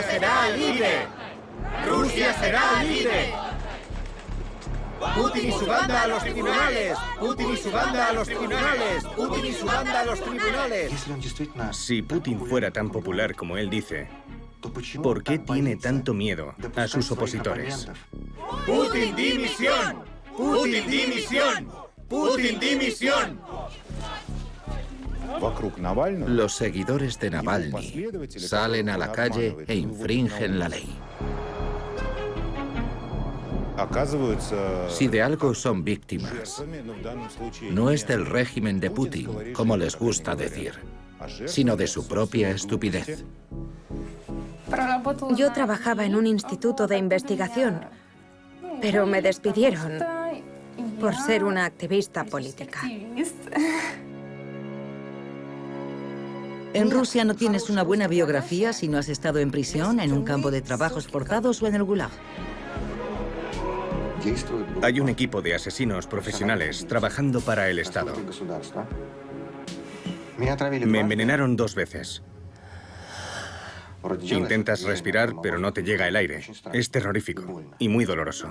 ¡Rusia será libre! ¡Rusia será libre! ¡Putin y su banda a los tribunales! ¡Putin y su banda a los tribunales! ¡Putin y su banda a los tribunales! Si Putin fuera tan popular como él dice, ¿por qué tiene tanto miedo a sus opositores? ¡Putin dimisión! ¡Putin dimisión! ¡Putin dimisión! Los seguidores de Navalny salen a la calle e infringen la ley. Si de algo son víctimas, no es del régimen de Putin, como les gusta decir, sino de su propia estupidez. Yo trabajaba en un instituto de investigación, pero me despidieron por ser una activista política. En Rusia no tienes una buena biografía si no has estado en prisión, en un campo de trabajos forzados o en el Gulag. Hay un equipo de asesinos profesionales trabajando para el Estado. Me envenenaron 2 veces. Intentas respirar, pero no te llega el aire. Es terrorífico y muy doloroso.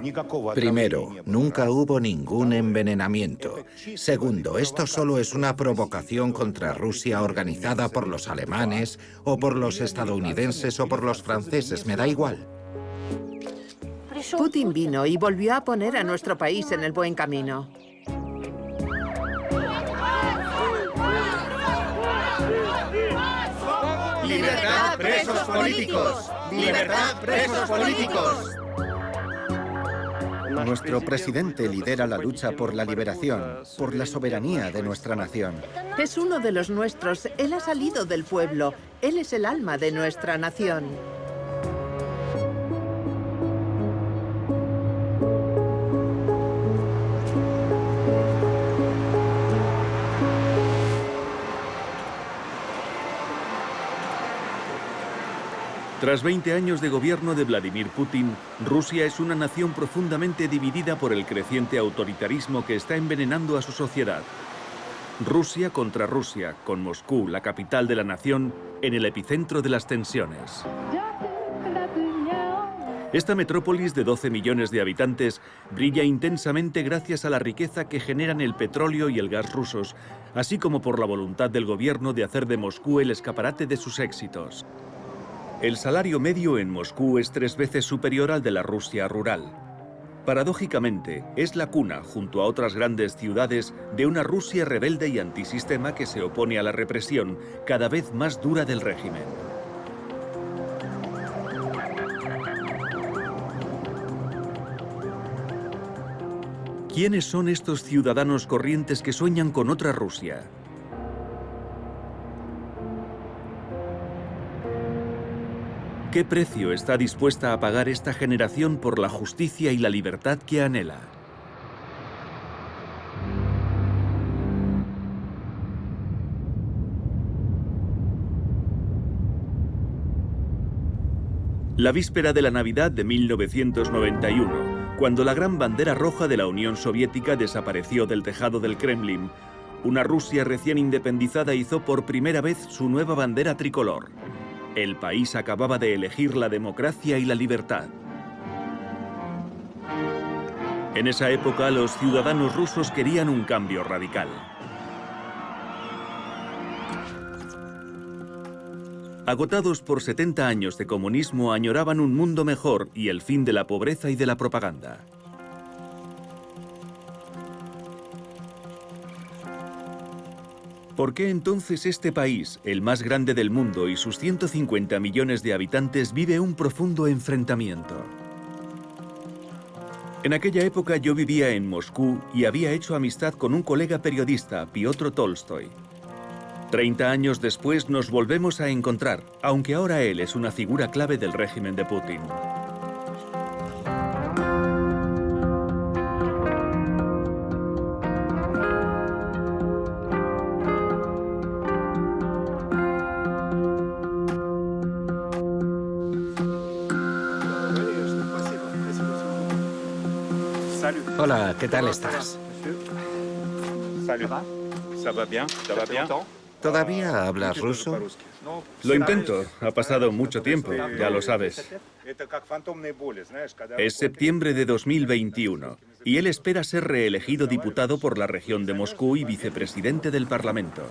Primero, nunca hubo ningún envenenamiento. Segundo, esto solo es una provocación contra Rusia organizada por los alemanes, o por los estadounidenses, o por los franceses, me da igual. Putin vino y volvió a poner a nuestro país en el buen camino. ¡Libertad, presos políticos! ¡Libertad, presos políticos! Nuestro presidente lidera la lucha por la liberación, por la soberanía de nuestra nación. Es uno de los nuestros. Él ha salido del pueblo. Él es el alma de nuestra nación. Tras 20 años de gobierno de Vladimir Putin, Rusia es una nación profundamente dividida por el creciente autoritarismo que está envenenando a su sociedad. Rusia contra Rusia, con Moscú, la capital de la nación, en el epicentro de las tensiones. Esta metrópolis de 12 millones de habitantes brilla intensamente gracias a la riqueza que generan el petróleo y el gas rusos, así como por la voluntad del gobierno de hacer de Moscú el escaparate de sus éxitos. El salario medio en Moscú es 3 veces superior al de la Rusia rural. Paradójicamente, es la cuna, junto a otras grandes ciudades, de una Rusia rebelde y antisistema que se opone a la represión cada vez más dura del régimen. ¿Quiénes son estos ciudadanos corrientes que sueñan con otra Rusia? ¿Qué precio está dispuesta a pagar esta generación por la justicia y la libertad que anhela? La víspera de la Navidad de 1991, cuando la gran bandera roja de la Unión Soviética desapareció del tejado del Kremlin, una Rusia recién independizada hizo por primera vez su nueva bandera tricolor. El país acababa de elegir la democracia y la libertad. En esa época, los ciudadanos rusos querían un cambio radical. Agotados por 70 años de comunismo, añoraban un mundo mejor y el fin de la pobreza y de la propaganda. ¿Por qué entonces este país, el más grande del mundo y sus 150 millones de habitantes, vive un profundo enfrentamiento? En aquella época yo vivía en Moscú y había hecho amistad con un colega periodista, Piotr Tolstoy. 30 años después nos volvemos a encontrar, aunque ahora él es una figura clave del régimen de Putin. Hola, ¿qué tal estás? Salut. Ça va bien? Ça va bien? ¿Todavía hablas ruso? Lo intento. Ha pasado mucho tiempo, ya lo sabes. Es septiembre de 2021 y él espera ser reelegido diputado por la región de Moscú y vicepresidente del Parlamento.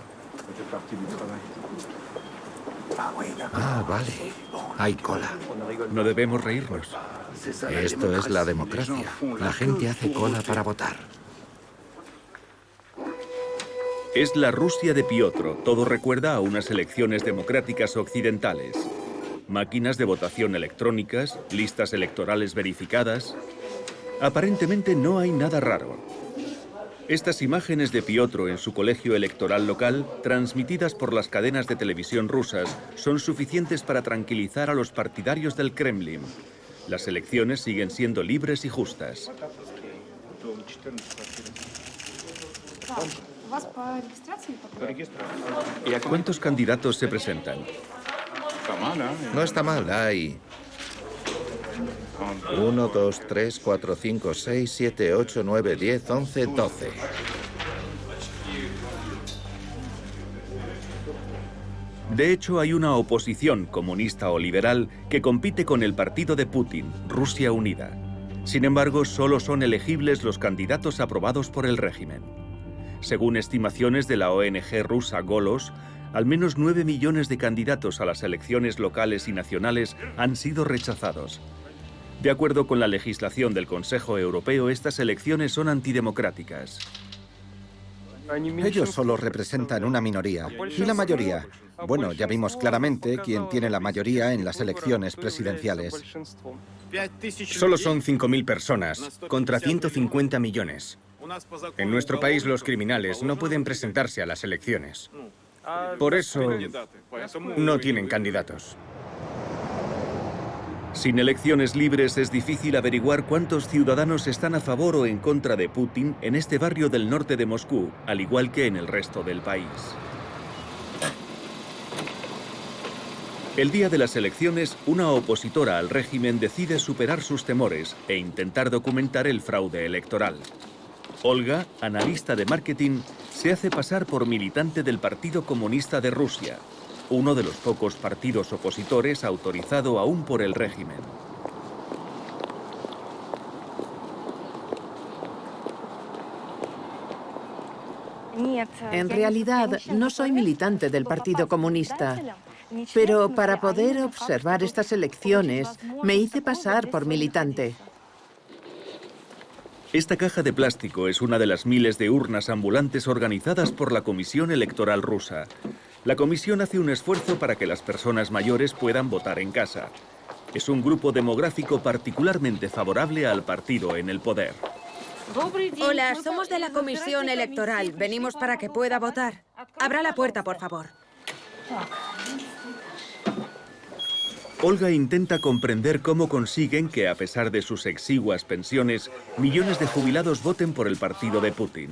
Ah, vale. Hay cola. No debemos reírnos. Esto es la democracia. La gente hace cola para votar. Es la Rusia de Piotr. Todo recuerda a unas elecciones democráticas occidentales. Máquinas de votación electrónicas, listas electorales verificadas. Aparentemente no hay nada raro. Estas imágenes de Piotr en su colegio electoral local, transmitidas por las cadenas de televisión rusas, son suficientes para tranquilizar a los partidarios del Kremlin. Las elecciones siguen siendo libres y justas. ¿Cuántos candidatos se presentan? No está mal, hay 1, 2, 3, 4, 5, 6, 7, 8, 9, 10, 11, 12. De hecho, hay una oposición comunista o liberal que compite con el partido de Putin, Rusia Unida. Sin embargo, solo son elegibles los candidatos aprobados por el régimen. Según estimaciones de la ONG rusa Golos, al menos 9 millones de candidatos a las elecciones locales y nacionales han sido rechazados. De acuerdo con la legislación del Consejo Europeo, estas elecciones son antidemocráticas. Ellos solo representan una minoría. ¿Y la mayoría? Bueno, ya vimos claramente quién tiene la mayoría en las elecciones presidenciales. Solo son 5.000 personas, contra 150 millones. En nuestro país los criminales no pueden presentarse a las elecciones. Por eso no tienen candidatos. Sin elecciones libres es difícil averiguar cuántos ciudadanos están a favor o en contra de Putin en este barrio del norte de Moscú, al igual que en el resto del país. El día de las elecciones, una opositora al régimen decide superar sus temores e intentar documentar el fraude electoral. Olga, analista de marketing, se hace pasar por militante del Partido Comunista de Rusia, uno de los pocos partidos opositores autorizado aún por el régimen. En realidad, no soy militante del Partido Comunista, pero para poder observar estas elecciones me hice pasar por militante. Esta caja de plástico es una de las miles de urnas ambulantes organizadas por la Comisión Electoral rusa. La comisión hace un esfuerzo para que las personas mayores puedan votar en casa. Es un grupo demográfico particularmente favorable al partido en el poder. Hola, somos de la Comisión Electoral. Venimos para que pueda votar. Abra la puerta, por favor. Olga intenta comprender cómo consiguen que, a pesar de sus exiguas pensiones, millones de jubilados voten por el partido de Putin.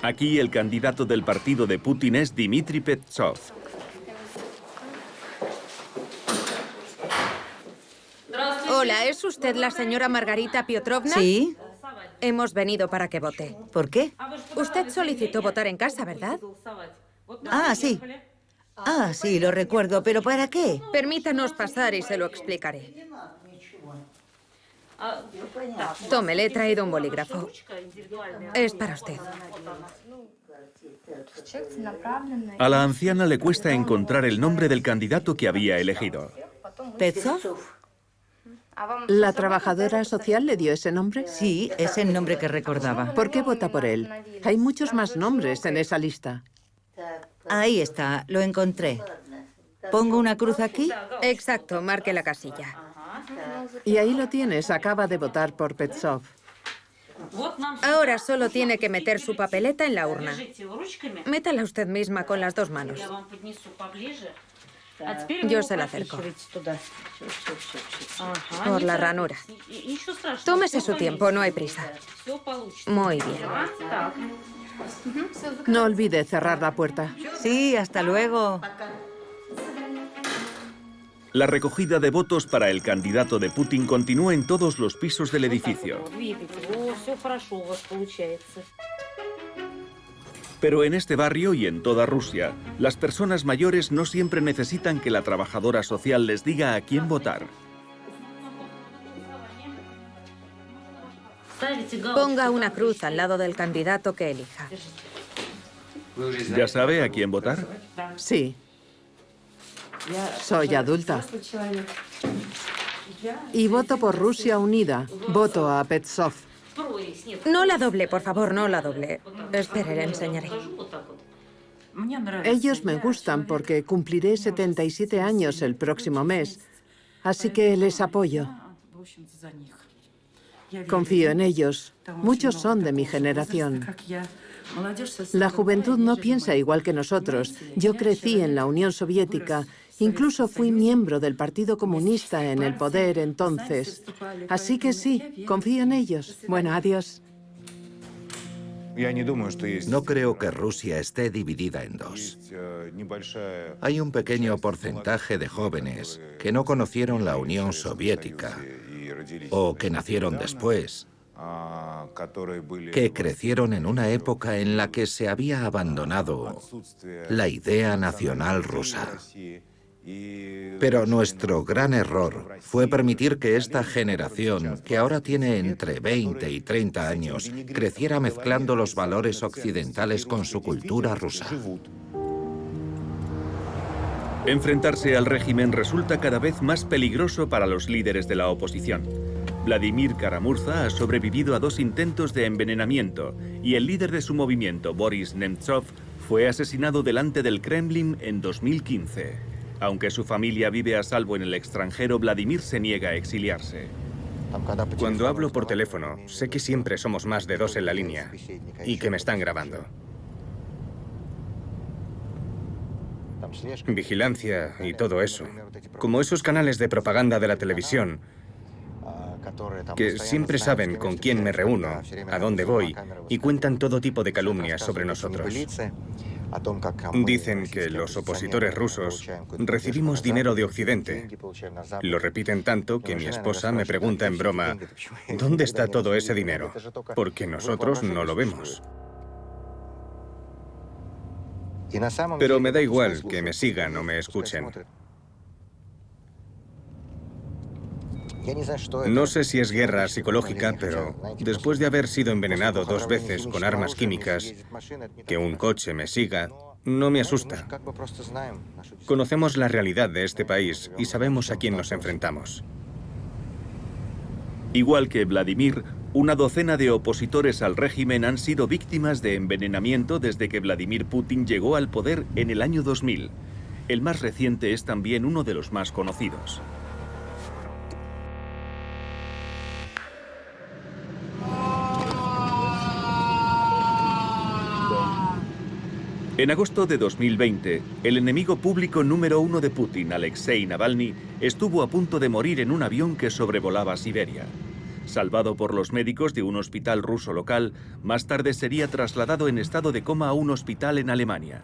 Aquí el candidato del partido de Putin es Dmitry Petsov. Hola, ¿es usted la señora Margarita Piotrovna? Sí. Hemos venido para que vote. ¿Por qué? Usted solicitó votar en casa, ¿verdad? Ah, sí. Ah, sí, lo recuerdo. ¿Pero para qué? Permítanos pasar y se lo explicaré. Tome, le he traído un bolígrafo. Es para usted. A la anciana le cuesta encontrar el nombre del candidato que había elegido. ¿Petsov? ¿La trabajadora social le dio ese nombre? Sí, es el nombre que recordaba. ¿Por qué vota por él? Hay muchos más nombres en esa lista. Ahí está, lo encontré. ¿Pongo una cruz aquí? Exacto, marque la casilla. Y ahí lo tienes, acaba de votar por Petsov. Ahora solo tiene que meter su papeleta en la urna. Métala usted misma con las dos manos. Yo se la acerco. Por la ranura. Tómese su tiempo, no hay prisa. Muy bien. No olvide cerrar la puerta. Sí, hasta luego. La recogida de votos para el candidato de Putin continúa en todos los pisos del edificio. Pero en este barrio y en toda Rusia, las personas mayores no siempre necesitan que la trabajadora social les diga a quién votar. Ponga una cruz al lado del candidato que elija. ¿Ya sabe a quién votar? Sí. Soy adulta. Y voto por Rusia Unida. Voto a Petsov. No la doble, por favor, no la doble. Espere, le enseñaré. Ellos me gustan porque cumpliré 77 años el próximo mes, así que les apoyo. Confío en ellos. Muchos son de mi generación. La juventud no piensa igual que nosotros. Yo crecí en la Unión Soviética. Incluso fui miembro del Partido Comunista en el poder entonces. Así que sí, confío en ellos. Bueno, adiós. No creo que Rusia esté dividida en dos. Hay un pequeño porcentaje de jóvenes que no conocieron la Unión Soviética o que nacieron después, que crecieron en una época en la que se había abandonado la idea nacional rusa. Pero nuestro gran error fue permitir que esta generación, que ahora tiene entre 20 y 30 años, creciera mezclando los valores occidentales con su cultura rusa. Enfrentarse al régimen resulta cada vez más peligroso para los líderes de la oposición. Vladimir Kara-Murza ha sobrevivido a 2 intentos de envenenamiento y el líder de su movimiento, Boris Nemtsov, fue asesinado delante del Kremlin en 2015. Aunque su familia vive a salvo en el extranjero, Vladimir se niega a exiliarse. Cuando hablo por teléfono, sé que siempre somos más de 2 en la línea y que me están grabando. Vigilancia y todo eso. Como esos canales de propaganda de la televisión, que siempre saben con quién me reúno, a dónde voy, y cuentan todo tipo de calumnias sobre nosotros. Dicen que los opositores rusos recibimos dinero de Occidente. Lo repiten tanto que mi esposa me pregunta en broma, ¿dónde está todo ese dinero? Porque nosotros no lo vemos. Pero me da igual que me sigan o me escuchen. No sé si es guerra psicológica, pero después de haber sido envenenado 2 veces con armas químicas, que un coche me siga, no me asusta. Conocemos la realidad de este país y sabemos a quién nos enfrentamos. Igual que Vladimir, una docena de opositores al régimen han sido víctimas de envenenamiento desde que Vladimir Putin llegó al poder en el año 2000. El más reciente es también uno de los más conocidos. En agosto de 2020, el enemigo público número 1 de Putin, Alexei Navalny, estuvo a punto de morir en un avión que sobrevolaba Siberia. Salvado por los médicos de un hospital ruso local, más tarde sería trasladado en estado de coma a un hospital en Alemania.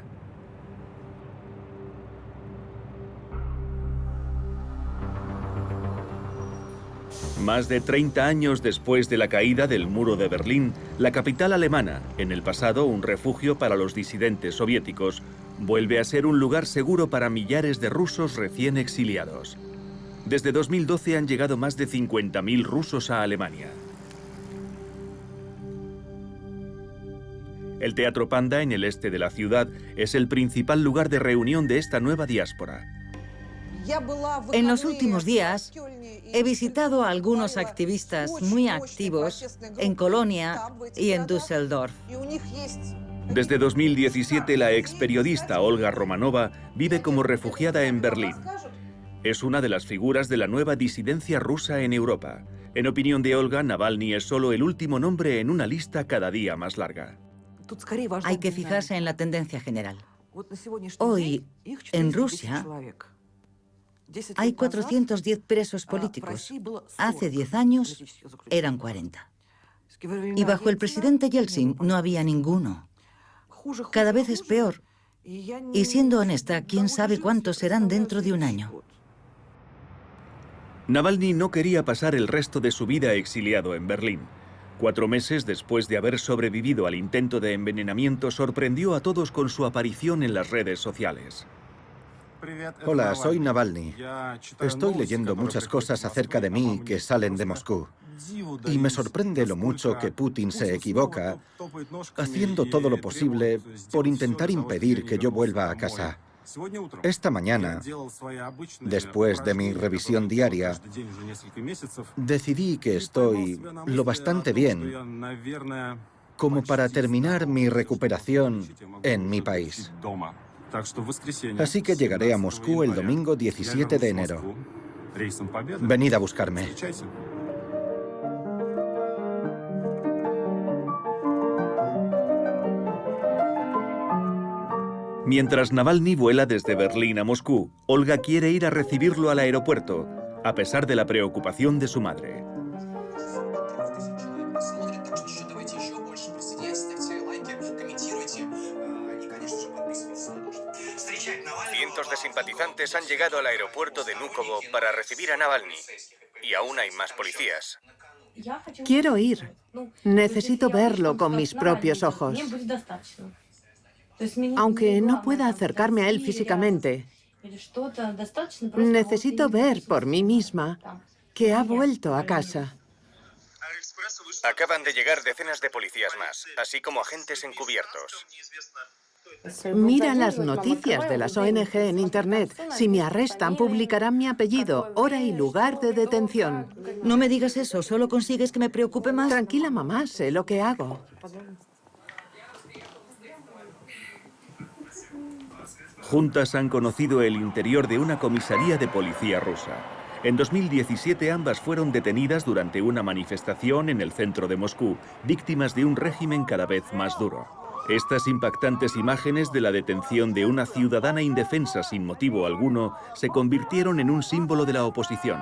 Más de 30 años después de la caída del muro de Berlín, la capital alemana, en el pasado un refugio para los disidentes soviéticos, vuelve a ser un lugar seguro para millares de rusos recién exiliados. Desde 2012 han llegado más de 50.000 rusos a Alemania. El Teatro Panda, en el este de la ciudad, es el principal lugar de reunión de esta nueva diáspora. En los últimos días he visitado a algunos activistas muy activos en Colonia y en Düsseldorf. Desde 2017, la experiodista Olga Romanova vive como refugiada en Berlín. Es una de las figuras de la nueva disidencia rusa en Europa. En opinión de Olga, Navalny es solo el último nombre en una lista cada día más larga. Hay que fijarse en la tendencia general. Hoy, en Rusia, hay 410 presos políticos. Hace 10 años eran 40. Y bajo el presidente Yeltsin no había ninguno. Cada vez es peor. Y siendo honesta, quién sabe cuántos serán dentro de un año. Navalny no quería pasar el resto de su vida exiliado en Berlín. 4 meses después de haber sobrevivido al intento de envenenamiento, sorprendió a todos con su aparición en las redes sociales. Hola, soy Navalny. Estoy leyendo muchas cosas acerca de mí que salen de Moscú. Y me sorprende lo mucho que Putin se equivoca, haciendo todo lo posible por intentar impedir que yo vuelva a casa. Esta mañana, después de mi revisión diaria, decidí que estoy lo bastante bien como para terminar mi recuperación en mi país. Así que llegaré a Moscú el domingo 17 de enero. Venid a buscarme. Mientras Navalny vuela desde Berlín a Moscú, Olga quiere ir a recibirlo al aeropuerto, a pesar de la preocupación de su madre. Cientos de simpatizantes han llegado al aeropuerto de Vnukovo para recibir a Navalny. Y aún hay más policías. Quiero ir. Necesito verlo con mis propios ojos. Aunque no pueda acercarme a él físicamente, necesito ver por mí misma que ha vuelto a casa. Acaban de llegar decenas de policías más, así como agentes encubiertos. Mira las noticias de las ONG en Internet. Si me arrestan, publicarán mi apellido, hora y lugar de detención. No me digas eso, solo consigues que me preocupe más. Tranquila, mamá, sé lo que hago. Juntas han conocido el interior de una comisaría de policía rusa. En 2017 ambas fueron detenidas durante una manifestación en el centro de Moscú, víctimas de un régimen cada vez más duro. Estas impactantes imágenes de la detención de una ciudadana indefensa sin motivo alguno se convirtieron en un símbolo de la oposición.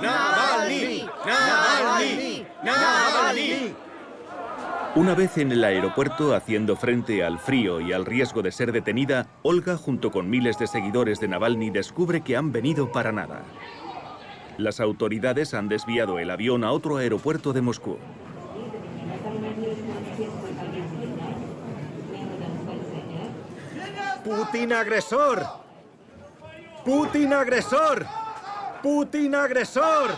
¡Navalny! ¡Navalny! ¡Navalny! Una vez en el aeropuerto, haciendo frente al frío y al riesgo de ser detenida, Olga, junto con miles de seguidores de Navalny, descubre que han venido para nada. Las autoridades han desviado el avión a otro aeropuerto de Moscú. ¡Putin agresor! ¡Putin agresor! ¡Putin agresor!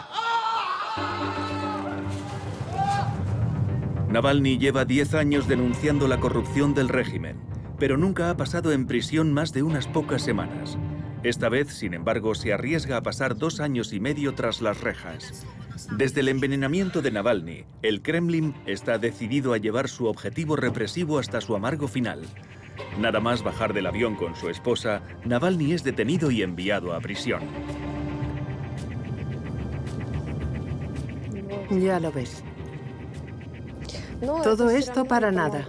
Navalny lleva 10 años denunciando la corrupción del régimen, pero nunca ha pasado en prisión más de unas pocas semanas. Esta vez, sin embargo, se arriesga a pasar 2 años y medio tras las rejas. Desde el envenenamiento de Navalny, el Kremlin está decidido a llevar su objetivo represivo hasta su amargo final. Nada más bajar del avión con su esposa, Navalny es detenido y enviado a prisión. Ya lo ves. Todo esto para nada.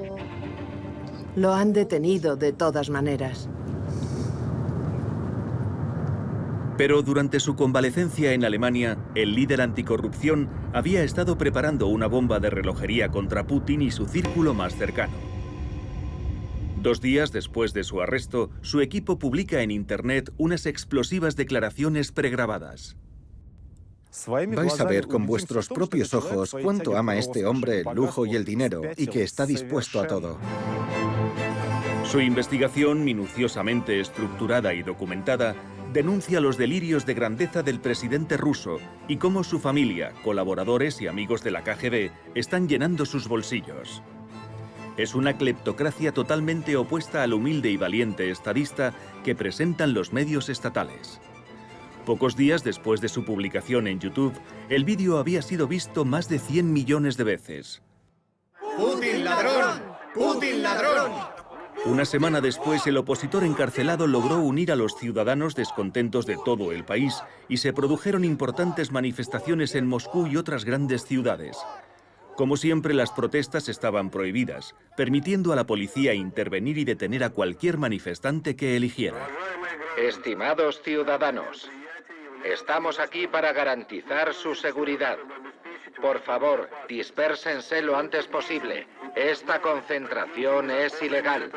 Lo han detenido de todas maneras. Pero durante su convalecencia en Alemania, el líder anticorrupción había estado preparando una bomba de relojería contra Putin y su círculo más cercano. 2 días después de su arresto, su equipo publica en Internet unas explosivas declaraciones pregrabadas. Vais a ver con vuestros propios ojos cuánto ama este hombre el lujo y el dinero y que está dispuesto a todo. Su investigación, minuciosamente estructurada y documentada, denuncia los delirios de grandeza del presidente ruso y cómo su familia, colaboradores y amigos de la KGB están llenando sus bolsillos. Es una cleptocracia totalmente opuesta al humilde y valiente estadista que presentan los medios estatales. Pocos días después de su publicación en YouTube, el vídeo había sido visto más de 100 millones de veces. ¡Putin ladrón! ¡Putin ladrón! Una semana después, el opositor encarcelado logró unir a los ciudadanos descontentos de todo el país y se produjeron importantes manifestaciones en Moscú y otras grandes ciudades. Como siempre, las protestas estaban prohibidas, permitiendo a la policía intervenir y detener a cualquier manifestante que eligiera. Estimados ciudadanos, estamos aquí para garantizar su seguridad. Por favor, dispérsense lo antes posible. Esta concentración es ilegal.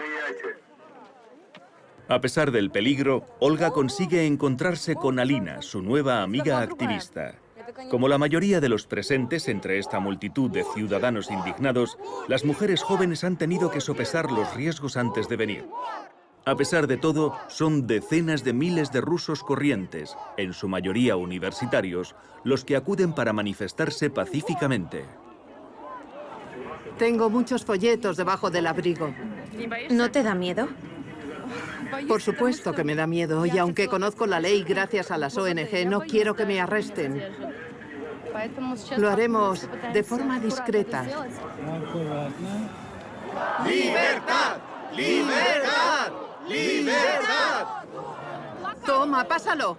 A pesar del peligro, Olga consigue encontrarse con Alina, su nueva amiga activista. Como la mayoría de los presentes entre esta multitud de ciudadanos indignados, las mujeres jóvenes han tenido que sopesar los riesgos antes de venir. A pesar de todo, son decenas de miles de rusos corrientes, en su mayoría universitarios, los que acuden para manifestarse pacíficamente. Tengo muchos folletos debajo del abrigo. ¿No te da miedo? Por supuesto que me da miedo, y aunque conozco la ley gracias a las ONG, no quiero que me arresten. Lo haremos de forma discreta. ¡Libertad! ¡Libertad! ¡Libertad! Toma, pásalo.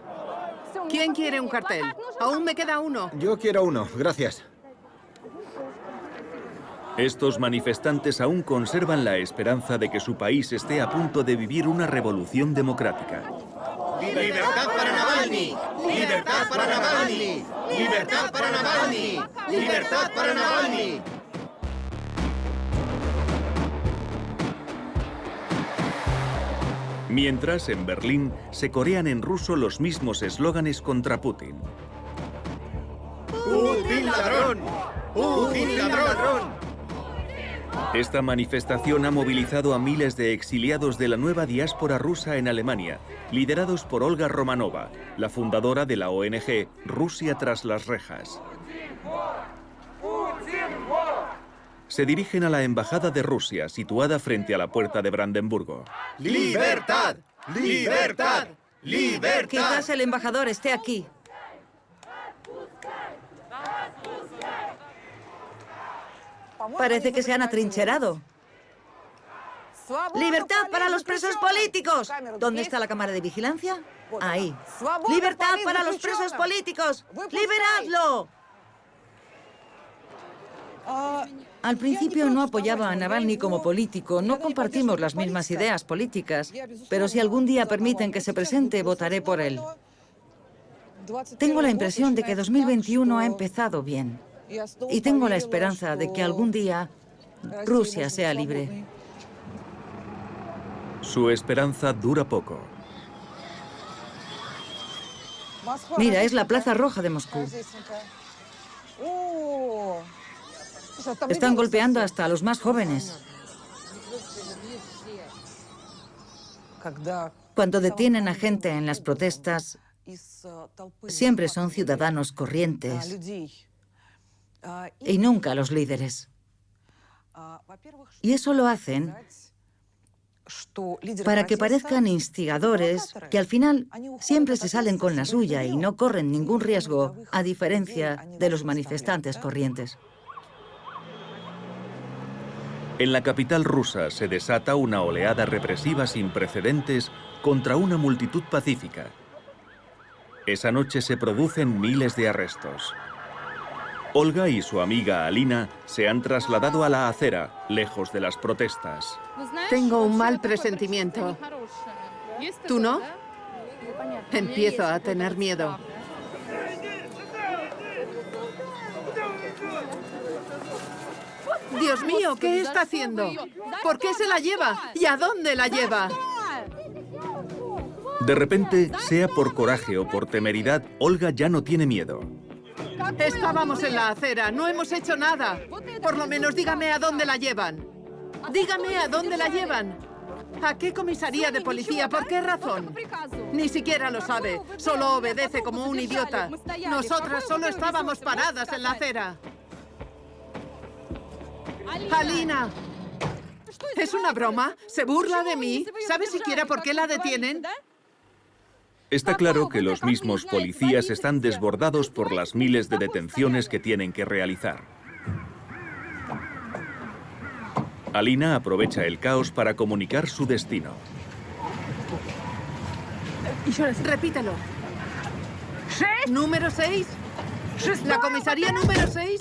¿Quién quiere un cartel? Aún me queda uno. Yo quiero uno, gracias. Estos manifestantes aún conservan la esperanza de que su país esté a punto de vivir una revolución democrática. ¡Libertad para Navalny! ¡Libertad para Navalny! ¡Libertad para Navalny! ¡Libertad para Navalny! Mientras, en Berlín, se corean en ruso los mismos eslóganes contra Putin. ¡Putin ladrón! ¡Putin ladrón! Esta manifestación ha movilizado a miles de exiliados de la nueva diáspora rusa en Alemania, liderados por Olga Romanova, la fundadora de la ONG Rusia tras las rejas. Se dirigen a la embajada de Rusia, situada frente a la puerta de Brandenburgo. ¡Libertad! ¡Libertad! ¡Libertad! Quizás el embajador esté aquí. Parece que se han atrincherado. ¡Libertad para los presos políticos! ¿Dónde está la cámara de vigilancia? Ahí. ¡Libertad para los presos políticos! ¡Liberadlo! Al principio no apoyaba a Navalny como político, no compartimos las mismas ideas políticas, pero si algún día permiten que se presente, votaré por él. Tengo la impresión de que 2021 ha empezado bien. Y tengo la esperanza de que algún día Rusia sea libre. Su esperanza dura poco. Mira, es la Plaza Roja de Moscú. Están golpeando hasta a los más jóvenes. Cuando detienen a gente en las protestas, siempre son ciudadanos corrientes y nunca los líderes. Y eso lo hacen para que parezcan instigadores que al final siempre se salen con la suya y no corren ningún riesgo, a diferencia de los manifestantes corrientes. En la capital rusa se desata una oleada represiva sin precedentes contra una multitud pacífica. Esa noche se producen miles de arrestos. Olga y su amiga Alina se han trasladado a la acera, lejos de las protestas. Tengo un mal presentimiento. ¿Tú no? Empiezo a tener miedo. Dios mío, ¿qué está haciendo? ¿Por qué se la lleva? ¿Y a dónde la lleva? De repente, sea por coraje o por temeridad, Olga ya no tiene miedo. Estábamos en la acera, no hemos hecho nada. Por lo menos dígame a dónde la llevan. Dígame a dónde la llevan. ¿A qué comisaría de policía? ¿Por qué razón? Ni siquiera lo sabe. Solo obedece como un idiota. Nosotras solo estábamos paradas en la acera. Alina. ¿Es una broma? ¿Se burla de mí? ¿Sabe siquiera por qué la detienen? Está claro que los mismos policías están desbordados por las miles de detenciones que tienen que realizar. Alina aprovecha el caos para comunicar su destino. Repítelo. ¿Número 6? ¿La comisaría número 6?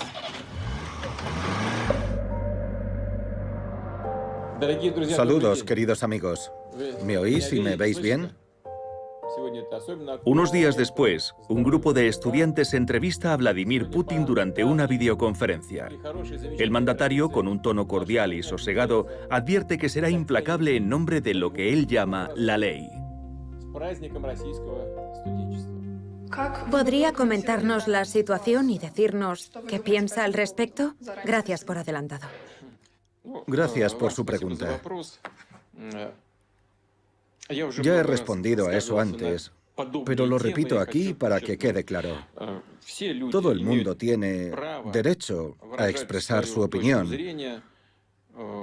Saludos, queridos amigos. ¿Me oís y me veis bien? Unos días después, un grupo de estudiantes entrevista a Vladimir Putin durante una videoconferencia. El mandatario, con un tono cordial y sosegado, advierte que será implacable en nombre de lo que él llama la ley. ¿Podría comentarnos la situación y decirnos qué piensa al respecto? Gracias por adelantado. Gracias por su pregunta. Ya he respondido a eso antes, pero lo repito aquí para que quede claro. Todo el mundo tiene derecho a expresar su opinión,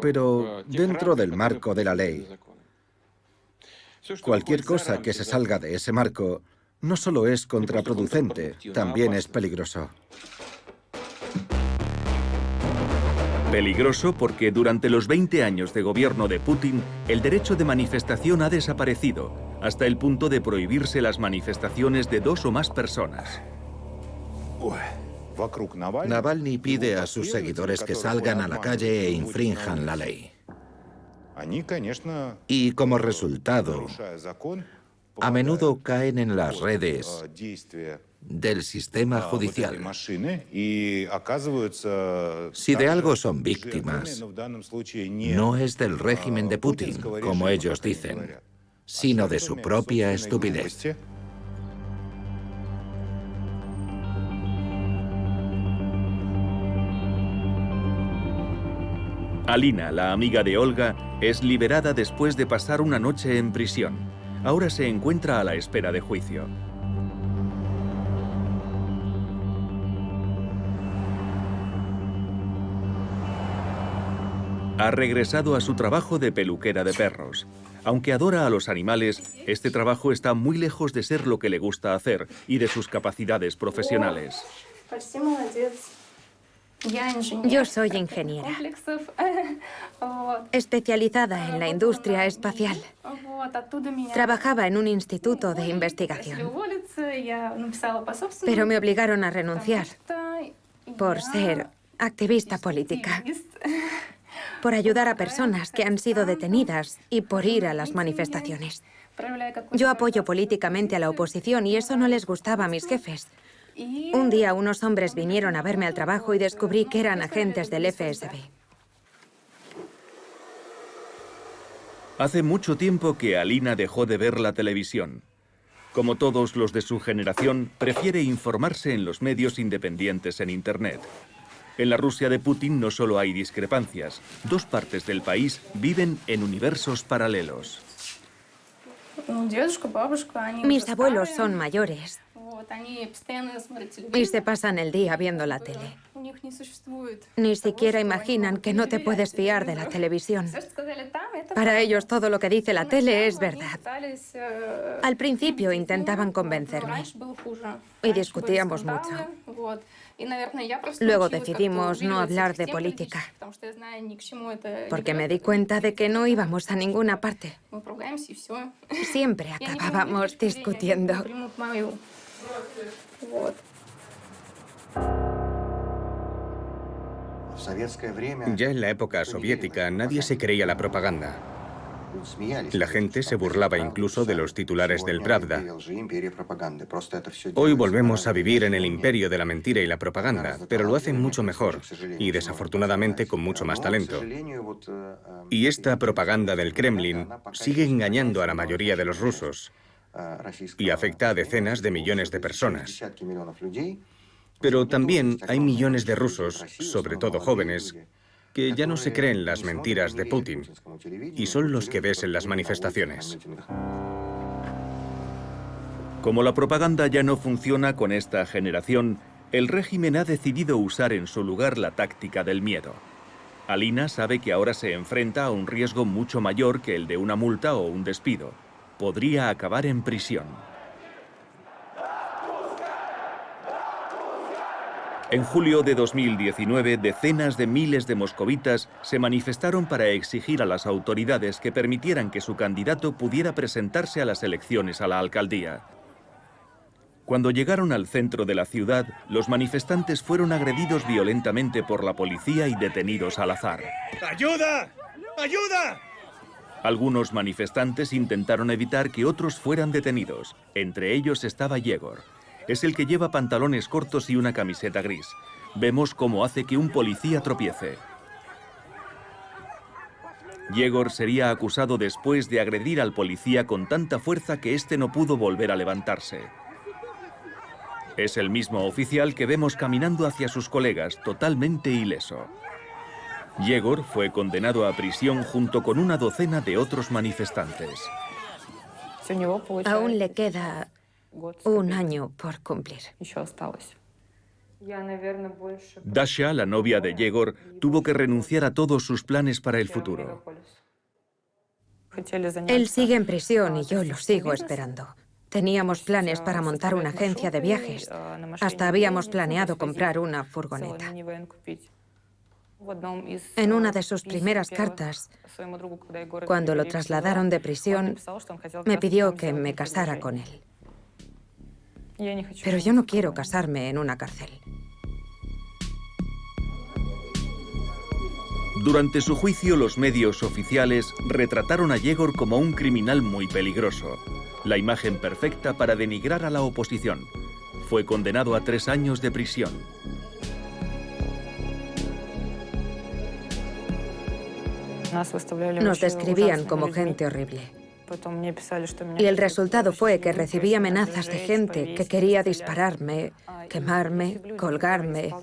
pero dentro del marco de la ley. Cualquier cosa que se salga de ese marco no solo es contraproducente, también es peligroso. Peligroso porque durante los 20 años de gobierno de Putin, el derecho de manifestación ha desaparecido, hasta el punto de prohibirse las manifestaciones de 2 o más personas. Navalny pide a sus seguidores que salgan a la calle e infrinjan la ley. Y como resultado, a menudo caen en las redes del sistema judicial. Si de algo son víctimas, no es del régimen de Putin, como ellos dicen, sino de su propia estupidez. Alina, la amiga de Olga, es liberada después de pasar una noche en prisión. Ahora se encuentra a la espera de juicio. Ha regresado a su trabajo de peluquera de perros. Aunque adora a los animales, este trabajo está muy lejos de ser lo que le gusta hacer y de sus capacidades profesionales. Yo soy ingeniera, especializada en la industria espacial. Trabajaba en un instituto de investigación, pero me obligaron a renunciar por ser activista política, por ayudar a personas que han sido detenidas y por ir a las manifestaciones. Yo apoyo políticamente a la oposición y eso no les gustaba a mis jefes. Un día unos hombres vinieron a verme al trabajo y descubrí que eran agentes del FSB. Hace mucho tiempo que Alina dejó de ver la televisión. Como todos los de su generación, prefiere informarse en los medios independientes en Internet. En la Rusia de Putin no solo hay discrepancias, 2 partes del país viven en universos paralelos. Mis abuelos son mayores y se pasan el día viendo la tele. Ni siquiera imaginan que no te puedes fiar de la televisión. Para ellos todo lo que dice la tele es verdad. Al principio intentaban convencerme y discutíamos mucho. Luego decidimos no hablar de política, porque me di cuenta de que no íbamos a ninguna parte. Siempre acabábamos discutiendo. Ya en la época soviética nadie se creía la propaganda. La gente se burlaba incluso de los titulares del Pravda. Hoy volvemos a vivir en el imperio de la mentira y la propaganda, pero lo hacen mucho mejor y desafortunadamente con mucho más talento. Y esta propaganda del Kremlin sigue engañando a la mayoría de los rusos y afecta a decenas de millones de personas. Pero también hay millones de rusos, sobre todo jóvenes, que ya no se creen las mentiras de Putin y son los que ves en las manifestaciones. Como la propaganda ya no funciona con esta generación, el régimen ha decidido usar en su lugar la táctica del miedo. Alina sabe que ahora se enfrenta a un riesgo mucho mayor que el de una multa o un despido. Podría acabar en prisión. En julio de 2019, decenas de miles de moscovitas se manifestaron para exigir a las autoridades que permitieran que su candidato pudiera presentarse a las elecciones a la alcaldía. Cuando llegaron al centro de la ciudad, los manifestantes fueron agredidos violentamente por la policía y detenidos al azar. ¡Ayuda! ¡Ayuda! Algunos manifestantes intentaron evitar que otros fueran detenidos. Entre ellos estaba Yegor. Es el que lleva pantalones cortos y una camiseta gris. Vemos cómo hace que un policía tropiece. Yegor sería acusado después de agredir al policía con tanta fuerza que éste no pudo volver a levantarse. Es el mismo oficial que vemos caminando hacia sus colegas, totalmente ileso. Yegor fue condenado a prisión junto con una docena de otros manifestantes. Aún le queda un año por cumplir. Dasha, la novia de Yegor, tuvo que renunciar a todos sus planes para el futuro. Él sigue en prisión y yo lo sigo esperando. Teníamos planes para montar una agencia de viajes. Hasta habíamos planeado comprar una furgoneta. En una de sus primeras cartas, cuando lo trasladaron de prisión, me pidió que me casara con él. Pero yo no quiero casarme en una cárcel. Durante su juicio, los medios oficiales retrataron a Yegor como un criminal muy peligroso. La imagen perfecta para denigrar a la oposición. Fue condenado a 3 años de prisión. Nos describían como gente horrible. Y el resultado fue que recibí amenazas de gente que quería dispararme, quemarme, colgarme.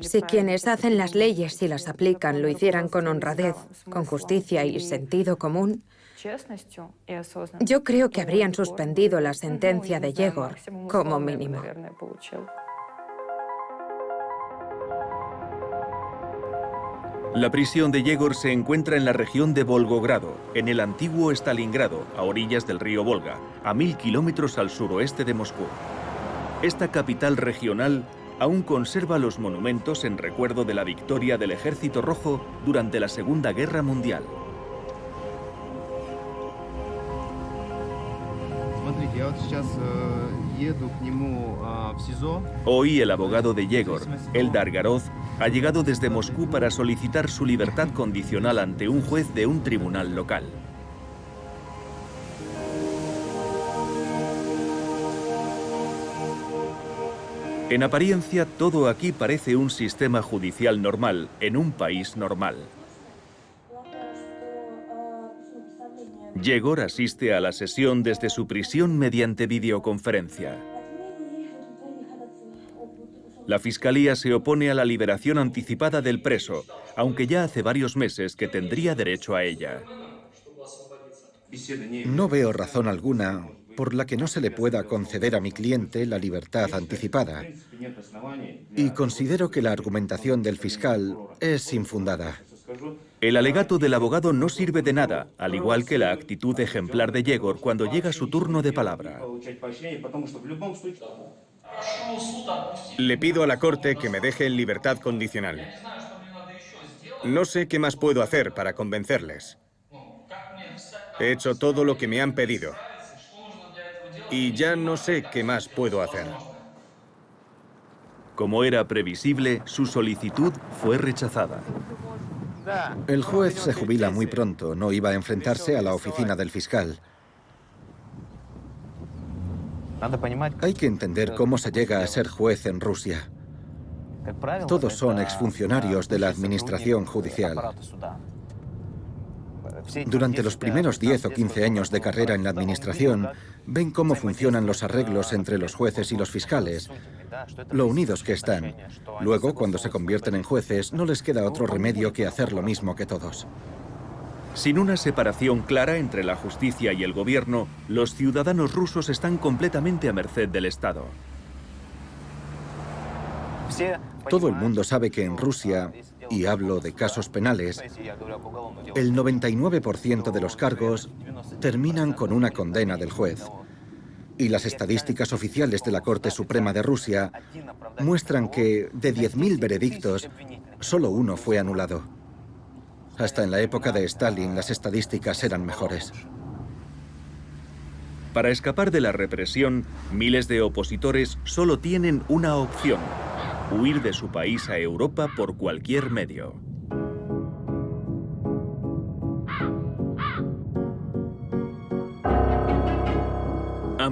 Si quienes hacen las leyes y las aplican lo hicieran con honradez, con justicia y sentido común, yo creo que habrían suspendido la sentencia de Yegor como mínimo. La prisión de Yegor se encuentra en la región de Volgogrado, en el antiguo Stalingrado, a orillas del río Volga, a 1000 kilómetros al suroeste de Moscú. Esta capital regional aún conserva los monumentos en recuerdo de la victoria del Ejército Rojo durante la Segunda Guerra Mundial. Hoy el abogado de Yegor, Eldar Garoz, ha llegado desde Moscú para solicitar su libertad condicional ante un juez de un tribunal local. En apariencia, todo aquí parece un sistema judicial normal, en un país normal. Yegor asiste a la sesión desde su prisión mediante videoconferencia. La Fiscalía se opone a la liberación anticipada del preso, aunque ya hace varios meses que tendría derecho a ella. No veo razón alguna por la que no se le pueda conceder a mi cliente la libertad anticipada. Y considero que la argumentación del fiscal es infundada. El alegato del abogado no sirve de nada, al igual que la actitud ejemplar de Yegor cuando llega su turno de palabra. Le pido a la Corte que me deje en libertad condicional. No sé qué más puedo hacer para convencerles. He hecho todo lo que me han pedido. Y ya no sé qué más puedo hacer. Como era previsible, su solicitud fue rechazada. El juez se jubila muy pronto, no iba a enfrentarse a la oficina del fiscal. Hay que entender cómo se llega a ser juez en Rusia. Todos son exfuncionarios de la administración judicial. Durante los primeros 10 o 15 años de carrera en la administración, ven cómo funcionan los arreglos entre los jueces y los fiscales, lo unidos que están. Luego, cuando se convierten en jueces, no les queda otro remedio que hacer lo mismo que todos. Sin una separación clara entre la justicia y el gobierno, los ciudadanos rusos están completamente a merced del Estado. Todo el mundo sabe que en Rusia, y hablo de casos penales, el 99% de los cargos terminan con una condena del juez. Y las estadísticas oficiales de la Corte Suprema de Rusia muestran que de 10.000 veredictos, solo uno fue anulado. Hasta en la época de Stalin las estadísticas eran mejores. Para escapar de la represión, miles de opositores solo tienen una opción: huir de su país a Europa por cualquier medio.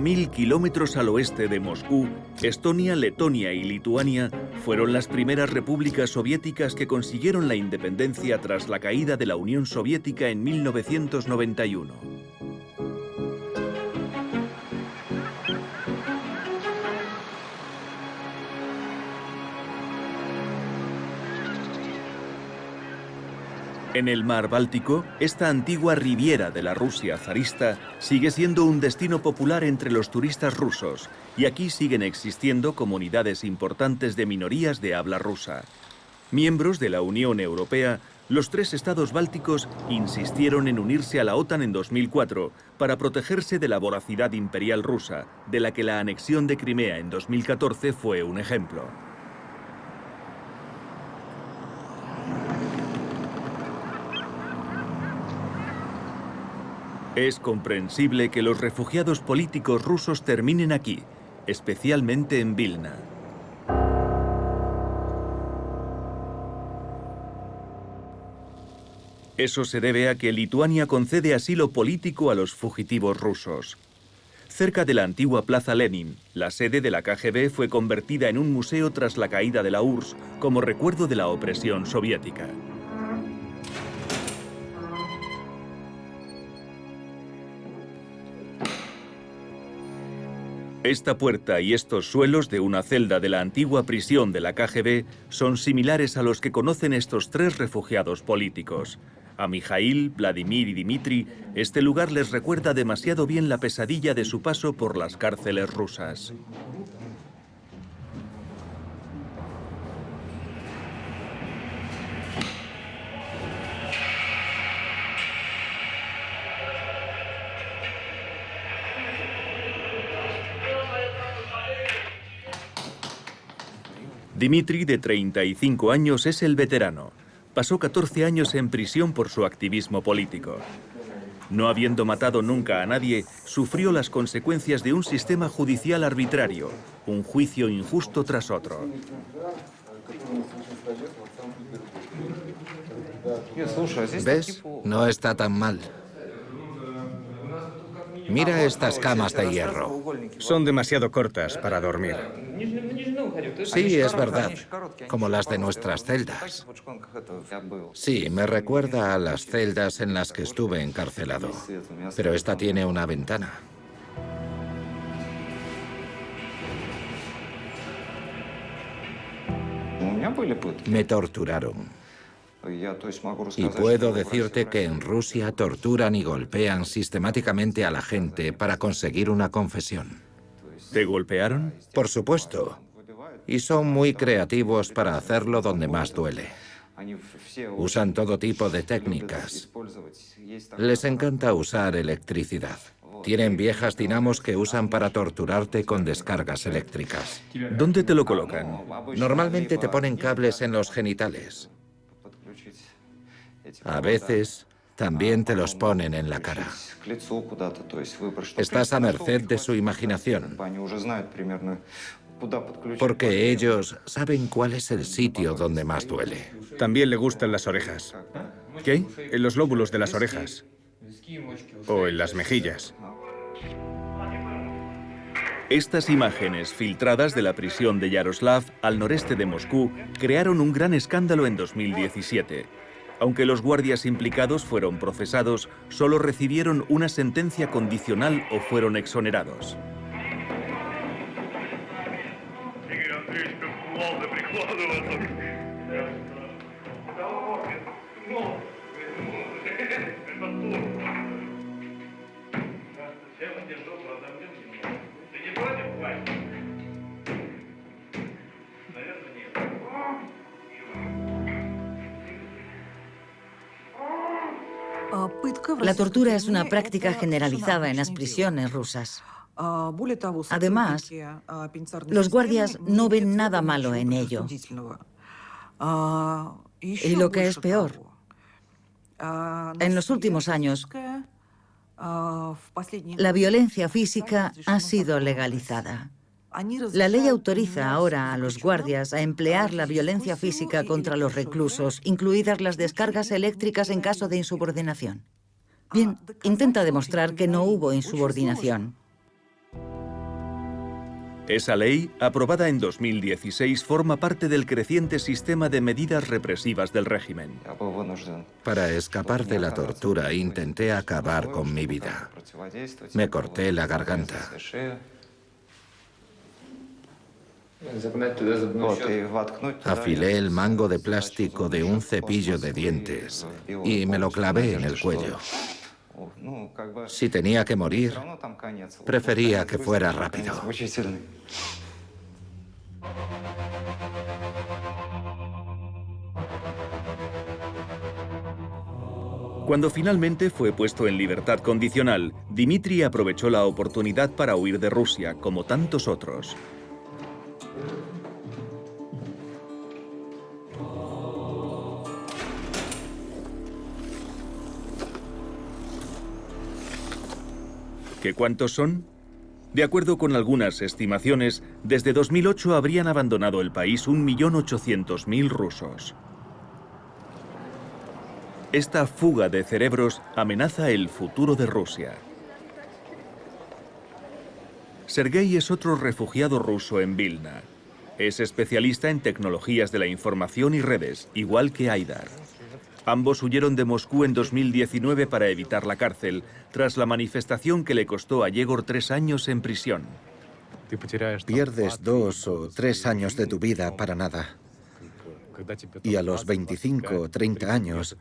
1000 kilómetros al oeste de Moscú, Estonia, Letonia y Lituania fueron las primeras repúblicas soviéticas que consiguieron la independencia tras la caída de la Unión Soviética en 1991. En el mar Báltico, esta antigua riviera de la Rusia zarista sigue siendo un destino popular entre los turistas rusos, y aquí siguen existiendo comunidades importantes de minorías de habla rusa. Miembros de la Unión Europea, los 3 estados bálticos insistieron en unirse a la OTAN en 2004 para protegerse de la voracidad imperial rusa, de la que la anexión de Crimea en 2014 fue un ejemplo. Es comprensible que los refugiados políticos rusos terminen aquí, especialmente en Vilna. Eso se debe a que Lituania concede asilo político a los fugitivos rusos. Cerca de la antigua Plaza Lenin, la sede de la KGB fue convertida en un museo tras la caída de la URSS como recuerdo de la opresión soviética. Esta puerta y estos suelos de una celda de la antigua prisión de la KGB son similares a los que conocen estos 3 refugiados políticos. A Mikhail, Vladimir y Dmitry, este lugar les recuerda demasiado bien la pesadilla de su paso por las cárceles rusas. Dmitry, de 35 años, es el veterano. Pasó 14 años en prisión por su activismo político. No habiendo matado nunca a nadie, sufrió las consecuencias de un sistema judicial arbitrario, un juicio injusto tras otro. ¿Ves? No está tan mal. Mira estas camas de hierro. Son demasiado cortas para dormir. Sí, es verdad, como las de nuestras celdas. Sí, me recuerda a las celdas en las que estuve encarcelado, pero esta tiene una ventana. Me torturaron. Y puedo decirte que en Rusia torturan y golpean sistemáticamente a la gente para conseguir una confesión. ¿Te golpearon? Por supuesto. Y son muy creativos para hacerlo donde más duele. Usan todo tipo de técnicas. Les encanta usar electricidad. Tienen viejas dinamos que usan para torturarte con descargas eléctricas. ¿Dónde te lo colocan? Normalmente te ponen cables en los genitales. A veces también te los ponen en la cara. Estás a merced de su imaginación, porque ellos saben cuál es el sitio donde más duele. También le gustan las orejas. ¿Qué? En los lóbulos de las orejas. O en las mejillas. Estas imágenes filtradas de la prisión de Yaroslav, al noreste de Moscú, crearon un gran escándalo en 2017. Aunque los guardias implicados fueron procesados, solo recibieron una sentencia condicional o fueron exonerados. La tortura es una práctica generalizada en las prisiones rusas. Además, los guardias no ven nada malo en ello. Y lo que es peor, en los últimos años, la violencia física ha sido legalizada. La ley autoriza ahora a los guardias a emplear la violencia física contra los reclusos, incluidas las descargas eléctricas en caso de insubordinación. Bien, intenta demostrar que no hubo insubordinación. Esa ley, aprobada en 2016, forma parte del creciente sistema de medidas represivas del régimen. Para escapar de la tortura intenté acabar con mi vida. Me corté la garganta. Afilé el mango de plástico de un cepillo de dientes y me lo clavé en el cuello. Si tenía que morir, prefería que fuera rápido. Cuando finalmente fue puesto en libertad condicional, Dmitri aprovechó la oportunidad para huir de Rusia, como tantos otros. ¿Qué cuántos son? De acuerdo con algunas estimaciones, desde 2008 habrían abandonado el país 1.800.000 rusos. Esta fuga de cerebros amenaza el futuro de Rusia. Sergei es otro refugiado ruso en Vilna. Es especialista en tecnologías de la información y redes, igual que Aidar. Ambos huyeron de Moscú en 2019 para evitar la cárcel, tras la manifestación que le costó a Yegor 3 años en prisión. Pierdes 2 o 3 años de tu vida para nada. Y a los 25 o 30 años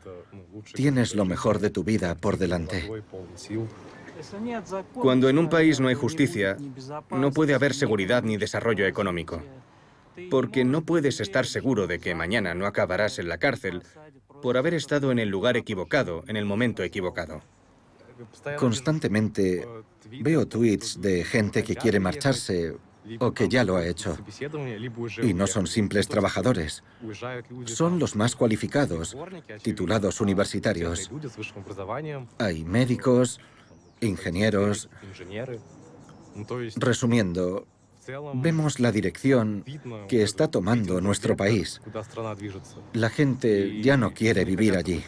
tienes lo mejor de tu vida por delante. Cuando en un país no hay justicia, no puede haber seguridad ni desarrollo económico. Porque no puedes estar seguro de que mañana no acabarás en la cárcel por haber estado en el lugar equivocado, en el momento equivocado. Constantemente veo tweets de gente que quiere marcharse o que ya lo ha hecho. Y no son simples trabajadores. Son los más cualificados, titulados universitarios. Hay médicos, ingenieros. Resumiendo, vemos la dirección que está tomando nuestro país. La gente ya no quiere vivir allí.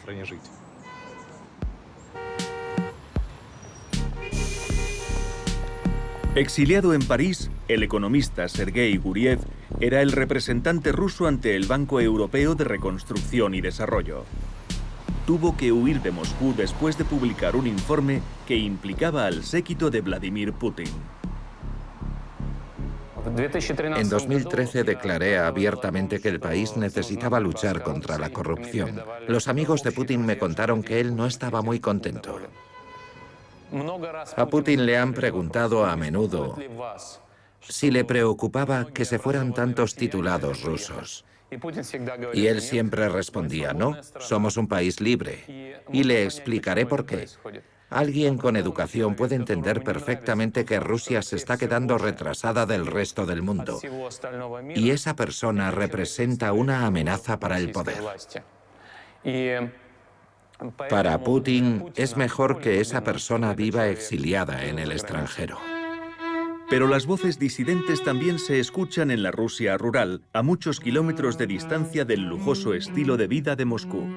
Exiliado en París, el economista Sergei Guriev era el representante ruso ante el Banco Europeo de Reconstrucción y Desarrollo. Tuvo que huir de Moscú después de publicar un informe que implicaba al séquito de Vladimir Putin. En 2013 declaré abiertamente que el país necesitaba luchar contra la corrupción. Los amigos de Putin me contaron que él no estaba muy contento. A Putin le han preguntado a menudo si le preocupaba que se fueran tantos titulados rusos. Y él siempre respondía, no, somos un país libre. Y le explicaré por qué. Alguien con educación puede entender perfectamente que Rusia se está quedando retrasada del resto del mundo. Y esa persona representa una amenaza para el poder. Para Putin, es mejor que esa persona viva exiliada en el extranjero. Pero las voces disidentes también se escuchan en la Rusia rural, a muchos kilómetros de distancia del lujoso estilo de vida de Moscú.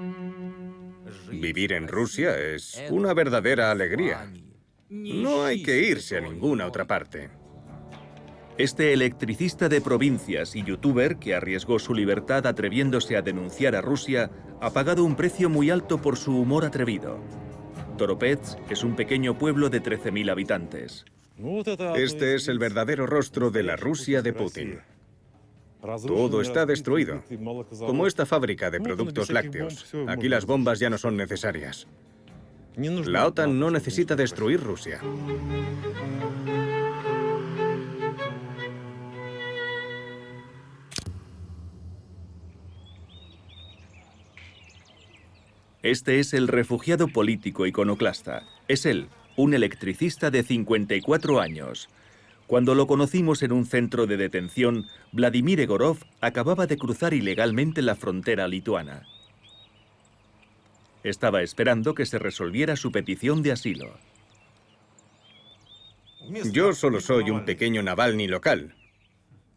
Vivir en Rusia es una verdadera alegría. No hay que irse a ninguna otra parte. Este electricista de provincias y youtuber, que arriesgó su libertad atreviéndose a denunciar a Rusia, ha pagado un precio muy alto por su humor atrevido. Toropets es un pequeño pueblo de 13.000 habitantes. Este es el verdadero rostro de la Rusia de Putin. Todo está destruido, como esta fábrica de productos lácteos. Aquí las bombas ya no son necesarias. La OTAN no necesita destruir Rusia. Este es el refugiado político iconoclasta. Es él, un electricista de 54 años. Cuando lo conocimos en un centro de detención, Vladimir Egorov acababa de cruzar ilegalmente la frontera lituana. Estaba esperando que se resolviera su petición de asilo. Yo solo soy un pequeño Navalny local.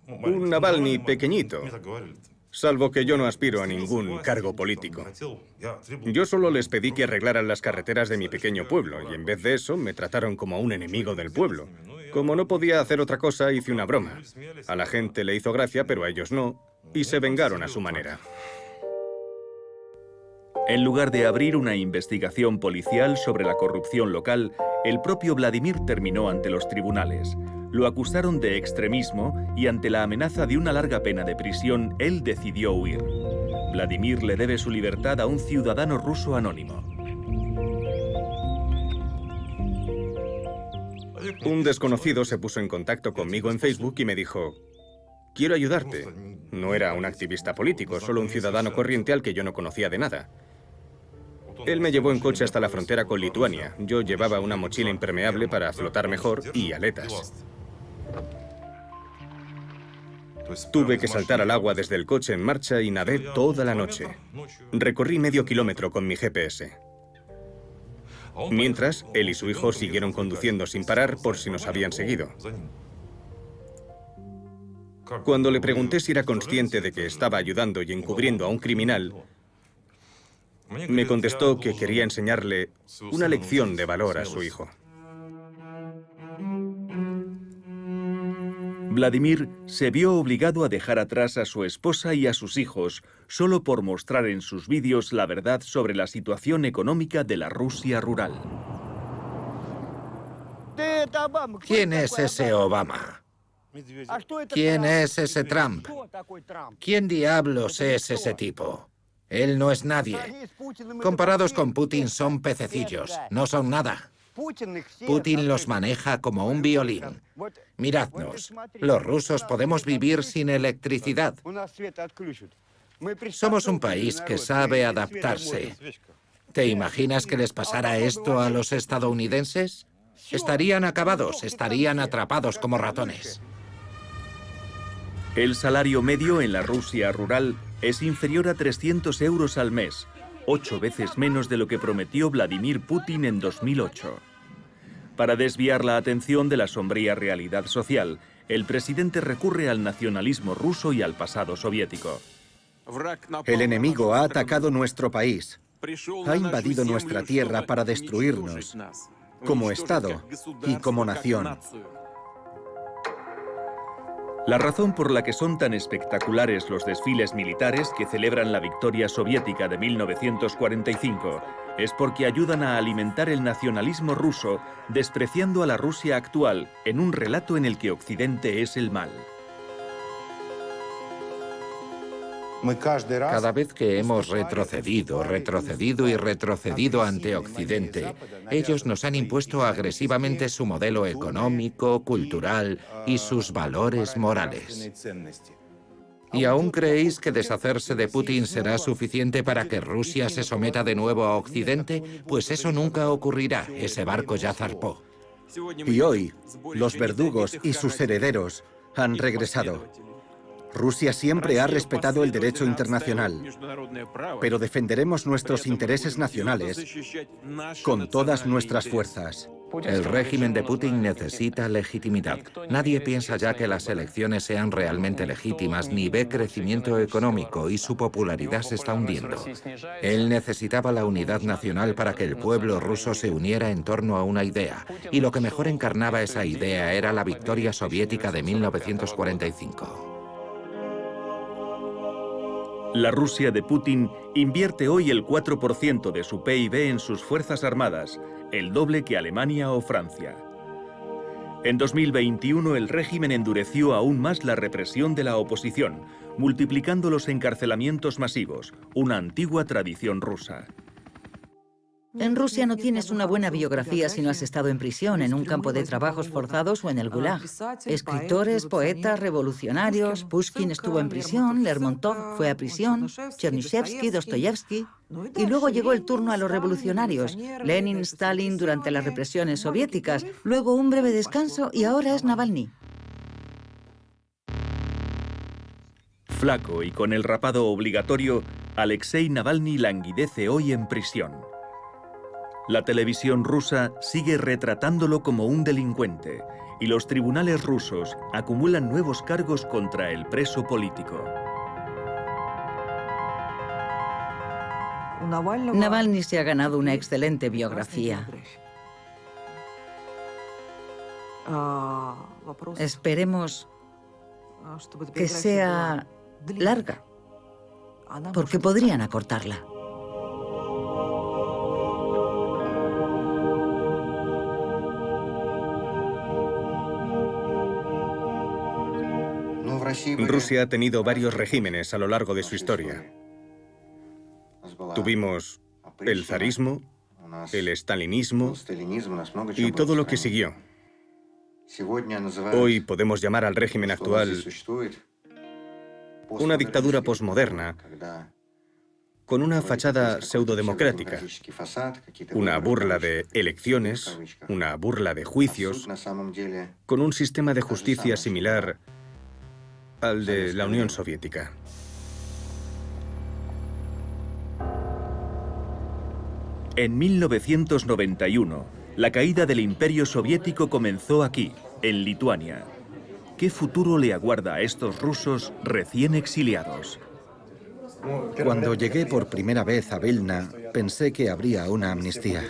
Un Navalny pequeñito. Salvo que yo no aspiro a ningún cargo político. Yo solo les pedí que arreglaran las carreteras de mi pequeño pueblo, y en vez de eso me trataron como a un enemigo del pueblo. Como no podía hacer otra cosa, hice una broma. A la gente le hizo gracia, pero a ellos no, y se vengaron a su manera. En lugar de abrir una investigación policial sobre la corrupción local, el propio Vladimir terminó ante los tribunales. Lo acusaron de extremismo y ante la amenaza de una larga pena de prisión, él decidió huir. Vladimir le debe su libertad a un ciudadano ruso anónimo. Un desconocido se puso en contacto conmigo en Facebook y me dijo: quiero ayudarte. No era un activista político, solo un ciudadano corriente al que yo no conocía de nada. Él me llevó en coche hasta la frontera con Lituania. Yo llevaba una mochila impermeable para flotar mejor y aletas. Tuve que saltar al agua desde el coche en marcha y nadé toda la noche. Recorrí medio kilómetro con mi GPS. Mientras, él y su hijo siguieron conduciendo sin parar por si nos habían seguido. Cuando le pregunté si era consciente de que estaba ayudando y encubriendo a un criminal, me contestó que quería enseñarle una lección de valor a su hijo. Vladimir se vio obligado a dejar atrás a su esposa y a sus hijos solo por mostrar en sus vídeos la verdad sobre la situación económica de la Rusia rural. ¿Quién es ese Obama? ¿Quién es ese Trump? ¿Quién diablos es ese tipo? Él no es nadie. Comparados con Putin son pececillos, no son nada. Putin los maneja como un violín. Miradnos, los rusos podemos vivir sin electricidad. Somos un país que sabe adaptarse. ¿Te imaginas que les pasara esto a los estadounidenses? Estarían acabados, estarían atrapados como ratones. El salario medio en la Rusia rural es inferior a 300 euros al mes, 8 veces menos de lo que prometió Vladimir Putin en 2008. Para desviar la atención de la sombría realidad social, el presidente recurre al nacionalismo ruso y al pasado soviético. El enemigo ha atacado nuestro país, ha invadido nuestra tierra para destruirnos, como Estado y como nación. La razón por la que son tan espectaculares los desfiles militares que celebran la victoria soviética de 1945 es porque ayudan a alimentar el nacionalismo ruso, despreciando a la Rusia actual en un relato en el que Occidente es el mal. Cada vez que hemos retrocedido ante Occidente, ellos nos han impuesto agresivamente su modelo económico, cultural y sus valores morales. ¿Y aún creéis que deshacerse de Putin será suficiente para que Rusia se someta de nuevo a Occidente? Pues eso nunca ocurrirá, ese barco ya zarpó. Y hoy, los verdugos y sus herederos han regresado. Rusia siempre ha respetado el derecho internacional, pero defenderemos nuestros intereses nacionales con todas nuestras fuerzas. El régimen de Putin necesita legitimidad. Nadie piensa ya que las elecciones sean realmente legítimas, ni ve crecimiento económico y su popularidad se está hundiendo. Él necesitaba la unidad nacional para que el pueblo ruso se uniera en torno a una idea, y lo que mejor encarnaba esa idea era la victoria soviética de 1945. La Rusia de Putin invierte hoy el 4% de su PIB en sus fuerzas armadas, el doble que Alemania o Francia. En 2021 el régimen endureció aún más la represión de la oposición, multiplicando los encarcelamientos masivos, una antigua tradición rusa. En Rusia no tienes una buena biografía si no has estado en prisión, en un campo de trabajos forzados o en el Gulag. Escritores, poetas, revolucionarios, Pushkin estuvo en prisión, Lermontov fue a prisión, Chernyshevsky, Dostoyevsky. Y luego llegó el turno a los revolucionarios, Lenin, Stalin durante las represiones soviéticas, luego un breve descanso y ahora es Navalny. Flaco y con el rapado obligatorio, Alexei Navalny languidece hoy en prisión. La televisión rusa sigue retratándolo como un delincuente y los tribunales rusos acumulan nuevos cargos contra el preso político. Navalny se ha ganado una excelente biografía. Esperemos que sea larga, porque podrían acortarla. Rusia ha tenido varios regímenes a lo largo de su historia. Tuvimos el zarismo, el estalinismo y todo lo que siguió. Hoy podemos llamar al régimen actual una dictadura posmoderna con una fachada pseudodemocrática, una burla de elecciones, una burla de juicios, con un sistema de justicia similar al de la Unión Soviética. En 1991, la caída del Imperio Soviético comenzó aquí, en Lituania. ¿Qué futuro le aguarda a estos rusos recién exiliados? Cuando llegué por primera vez a Vilna, pensé que habría una amnistía.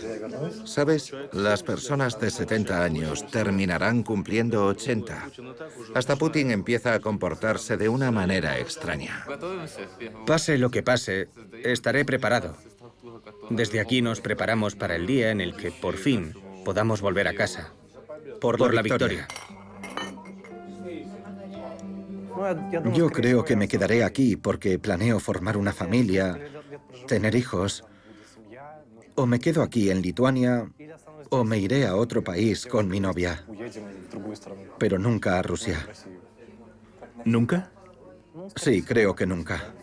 ¿Sabes? Las personas de 70 años terminarán cumpliendo 80. Hasta Putin empieza a comportarse de una manera extraña. Pase lo que pase, estaré preparado. Desde aquí nos preparamos para el día en el que, por fin, podamos volver a casa. Por la victoria. Yo creo que me quedaré aquí porque planeo formar una familia, tener hijos. O me quedo aquí en Lituania o me iré a otro país con mi novia. Pero nunca a Rusia. ¿Nunca? Sí, creo que nunca.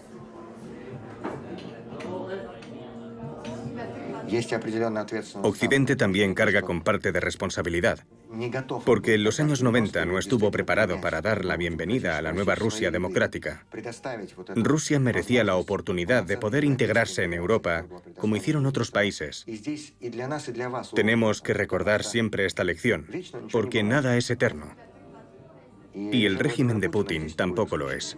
Occidente también carga con parte de responsabilidad, porque en los años 90 no estuvo preparado para dar la bienvenida a la nueva Rusia democrática. Rusia merecía la oportunidad de poder integrarse en Europa, como hicieron otros países. Tenemos que recordar siempre esta lección, porque nada es eterno. Y el régimen de Putin tampoco lo es.